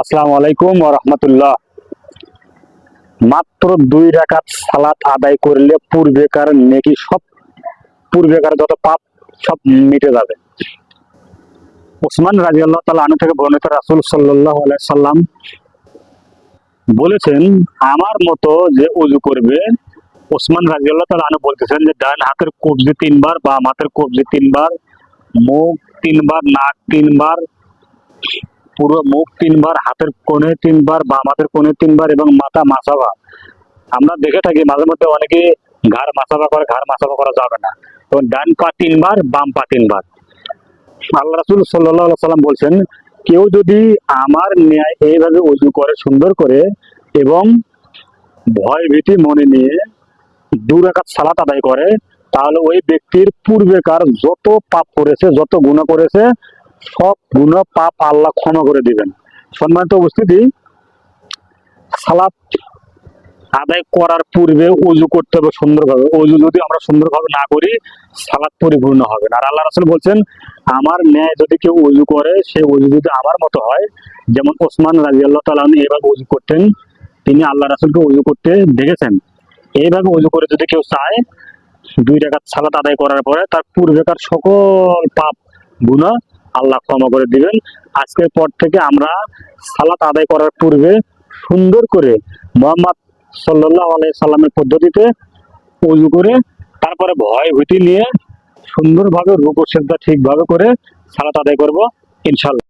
আসসালামু আলাইকুম ওয়া রাহমাতুল্লাহ। মাত্র 2 রাকাত সালাত আদায় করলে পূর্বেকার যত পাপ সব মিটে যাবে। ওসমান রাদিয়াল্লাহু তাআলা আনহু থেকে বর্ণিত, রাসূল সাল্লাল্লাহু আলাইহি সাল্লাম বলেছেন, আমার মতো যে ওযু করবে, ওসমান রাদিয়াল্লাহু তাআলা আনহু বলতেছেন যে ডান হাতের কবজি 3 বার, বাম হাতের কবজি 3 বার, মুখ 3 বার, নাক 3 বার, পুরো মুখ 3 বার, হাতের কোণে 3 বার, বাম হাতের কোণে 3 বার এবং মাথা মাসাবা। আমরা দেখে থাকি মাঝে মধ্যে অনেকে ঘাড় মাসাবা করে, ঘাড় মাসাবা করা যাবে না। এবং ডান পা 3 বার, বাম পা 3 বার। আল্লাহ রাসূল সাল্লাল্লাহু আলাইহি সাল্লাম বলছেন, কেউ যদি আমার ন্যায় এইভাবে ওযু করে সুন্দর করে এবং ভয় ভীতি মনে নিয়ে 2 রাকাত সালাত আদায় করে, তাহলে ওই ব্যক্তির পূর্বেকার যত পাপ করেছে, যত গুনাহ করেছে, সব গুনাহ পাপ আল্লাহ ক্ষমা করে দিবেন। সম্মানিত উপস্থিতি, সালাত আদায় করার পূর্বে ওযু করতে হবে সুন্দরভাবে। ওযু যদি আমরা সুন্দরভাবে না করি, সালাত পরিপূর্ণ হবে না। আর আল্লাহ রাসূল বলছেন, আমার ন্যায় যদি কেউ ওযু করে, সেই ওযু যদি আমার মতো হয়, যেমন ওসমান রাদিয়াল্লাহু তাআলা আনহু এভাবে ওযু করতেন, তিনি আল্লাহ রাসূলকে ওযু করতে দেখেছেন। এইভাবে ওযু করে যদি কেউ চায়, 2 রাকাত সালাত আদায় করার পরে তার পূর্বেকার সকল পাপ গুনাহ আল্লাহ ক্ষমা করে দিবেন। আজকের পর থেকে আমরা সালাত আদায় করার পূর্বে সুন্দর করে মুহাম্মদ সাল্লাল্লাহু আলাইহি সাল্লামের পদ্ধতিতে ওযু করে, তারপরে ভয় ভীতি নিয়ে সুন্দরভাবে রুকু সিজদা ঠিকভাবে করে সালাত আদায় করব ইনশাআল্লাহ।